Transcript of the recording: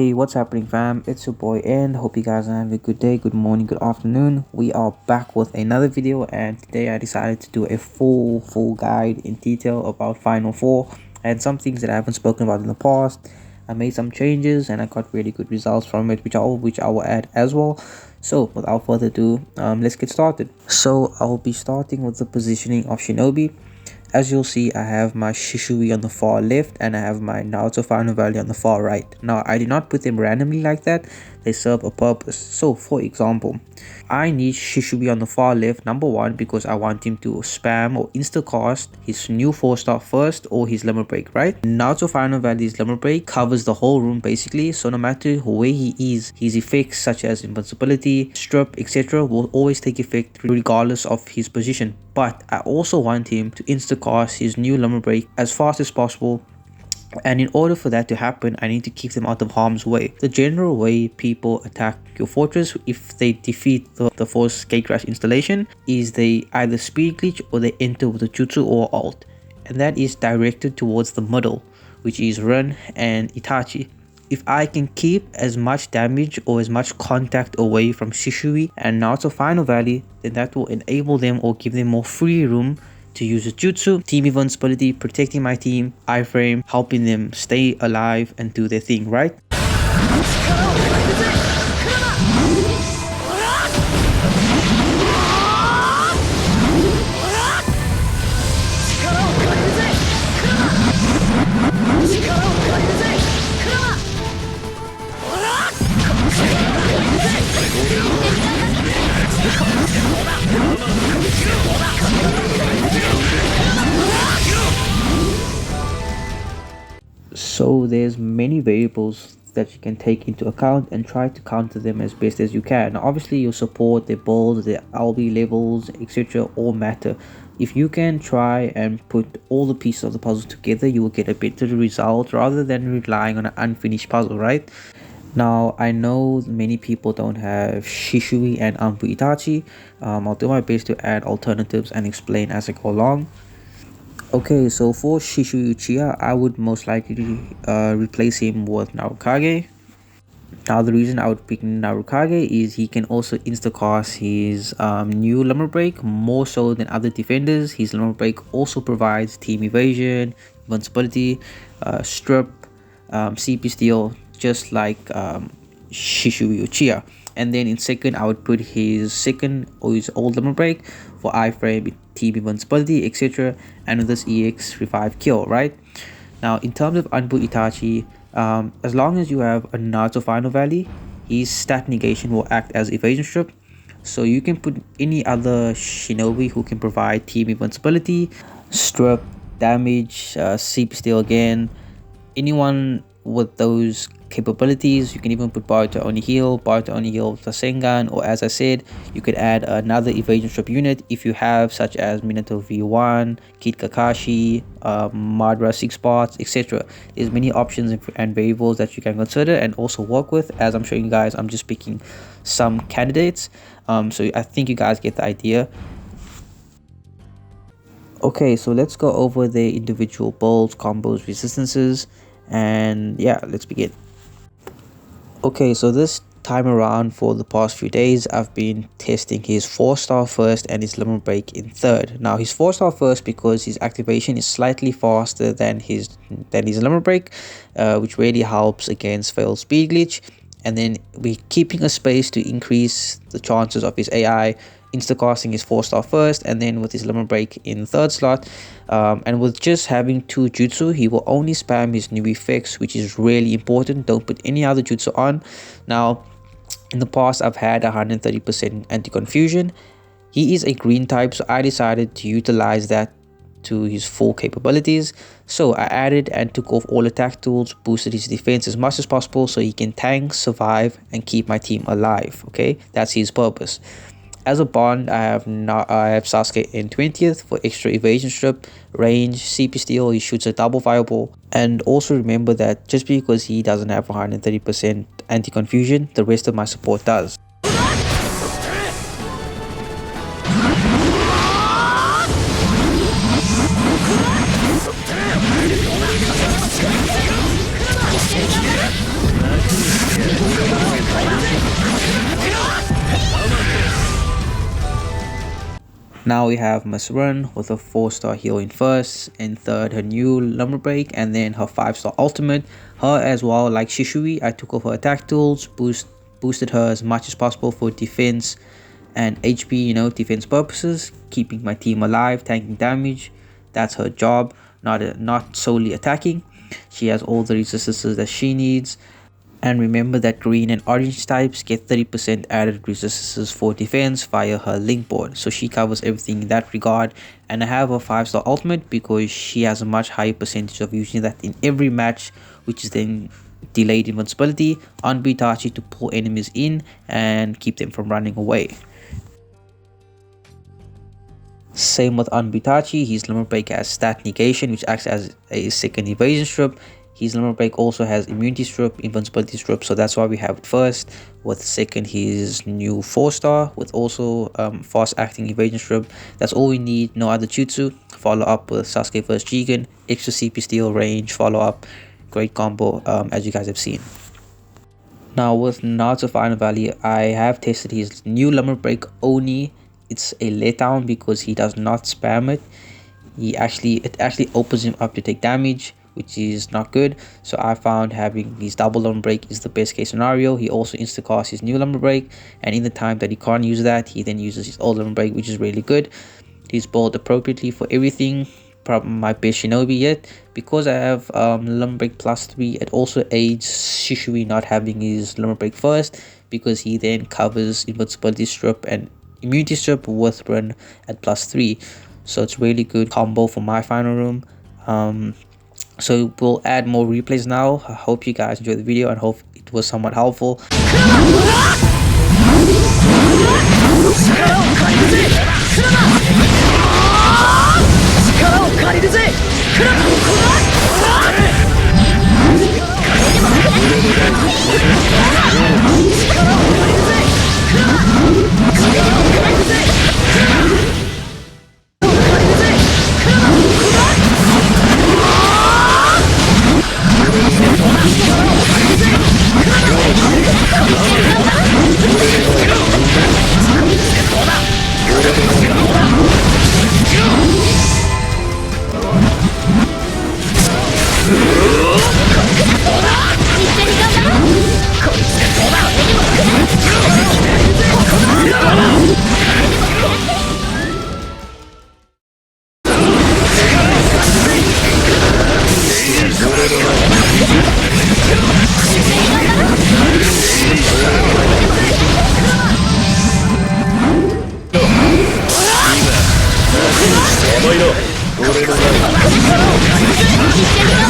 Hey, what's happening, fam? It's your boy N. Hope you guys are having a good day, good morning, good afternoon. We are back with another video, and today I decided to do a full guide in detail about Final 4 and some things that I haven't spoken about in the past. I made some changes and I got really good results from it, which I will add as well. So without further ado, let's get started. So I'll be starting with the positioning of Shinobi. As you'll see, I have my Shishui on the far left and I have my Naruto Final Value on the far right. Now, I did not put them randomly like that. They serve a purpose. So, for example, I need Shishui on the far left, number one, because I want him to spam or insta-cast his new 4-star first or his limit break, right? Naruto Final Value's limit break covers the whole room basically, so no matter where he is, his effects such as invincibility, strip, etc. will always take effect regardless of his position. But I also want him to insta-cast his new limit break as fast as possible, and in order for that to happen, I need to keep them out of harm's way. The general way people attack your fortress if they defeat the force gate crash installation is they either speed glitch or they enter with a jutsu or ult, and that is directed towards the middle, which is Rin and Itachi. If I can keep as much damage or as much contact away from Shishui and Naruto Final Value, then that will enable them or give them more free room to use a jutsu, team invincibility, protecting my team, iframe, helping them stay alive and do their thing, right? So there's many variables that you can take into account and try to counter them as best as you can. Now, obviously your support, their builds, their LB levels, etc. all matter. If you can try and put all the pieces of the puzzle together, you will get a better result rather than relying on an unfinished puzzle, right? Now, I know many people don't have Shishui and Itachi. I'll do my best to add alternatives and explain as I go along. Okay, so for Shishui Uchiha, I would most likely replace him with Narukage. Now, the reason I would pick Narukage is he can also insta-cast his new limit break more so than other defenders. His limit break also provides team evasion, invincibility, strip, CP steal, just like Shishui Uchiha. And then in second, I would put his second or his old limit break for iframe, team invincibility, etc. and with this EX revive kill, right? Now, in terms of Itachi, as long as you have a Naruto Final Value, his stat negation will act as evasion strip. So you can put any other Shinobi who can provide team invincibility, strip, damage, CP steal again, anyone with those capabilities. You can even put Boruto only heal with the Sengan, or as I said, you could add another evasion strip unit if you have, such as Minato V1, Kid Kakashi, Madara 6 spots, etc. There's many options and variables that you can consider and also work with. As I'm showing you guys, I'm just picking some candidates, so I think you guys get the idea. Okay, so let's go over the individual builds, combos, resistances, and yeah, let's begin. Okay, so this time around for the past few days, I've been testing his 4-star first and his limit break in third. Now, his 4-star first because his activation is slightly faster than his limit break, which really helps against failed speed glitch. And then we're keeping a space to increase the chances of his AI insta-casting his 4-star first, and then with his limit break in third slot, and with just having 2 jutsu, he will only spam his new effects, which is really important. Don't put any other jutsu on. Now, in the past, I've had 130% anti-confusion. He is a green type, so I decided to utilize that to his full capabilities. So I added and took off all attack tools, boosted his defense as much as possible so he can tank, survive, and keep my team alive. Okay, that's his purpose. As a bond, I have Sasuke in 20th for extra evasion strip, range, CP steal. He shoots a double fireball. And also remember that just because he doesn't have 130% anti-confusion, the rest of my support does. Now we have Miss Run with a 4-star heal in first, in third her new lumber break, and then her 5-star ultimate. Her as well, like Shishui, I took off her attack tools, boosted her as much as possible for defense and HP, defense purposes, keeping my team alive, tanking damage. That's her job, not solely attacking. She has all the resistances that she needs. And remember that green and orange types get 30% added resistances for defense via her link board. So she covers everything in that regard. And I have a 5-star ultimate because she has a much higher percentage of using that in every match, which is then delayed invincibility on Itachi to pull enemies in and keep them from running away. Same with Itachi, his lumber break has stat negation, which acts as a second evasion strip. His lumber break also has immunity strip, invincibility strip, so that's why we have it first. With second, his new 4-star with also fast acting evasion strip. That's all we need, no other jutsu. Follow up with Sasuke vs Jigen, extra CP steal range, follow up, great combo as you guys have seen. Now with Naruto Final Valley, I have tested his new lumber break Oni. It's a letdown because he does not spam it. It actually opens him up to take damage, which is not good. So I found having his double lumber break is the best case scenario. He also instacasts his new lumber break, and in the time that he can't use that, he then uses his old lumber break, which is really good. He's bowled appropriately for everything. Probably my best Shinobi yet. Because I have lumber break +3, it also aids Shishui not having his lumber break first, because he then covers invincibility strip and immunity strip with run at +3. So it's really good combo for my final room. So we'll add more replays now. I hope you guys enjoyed the video and hope it was somewhat helpful. Come on!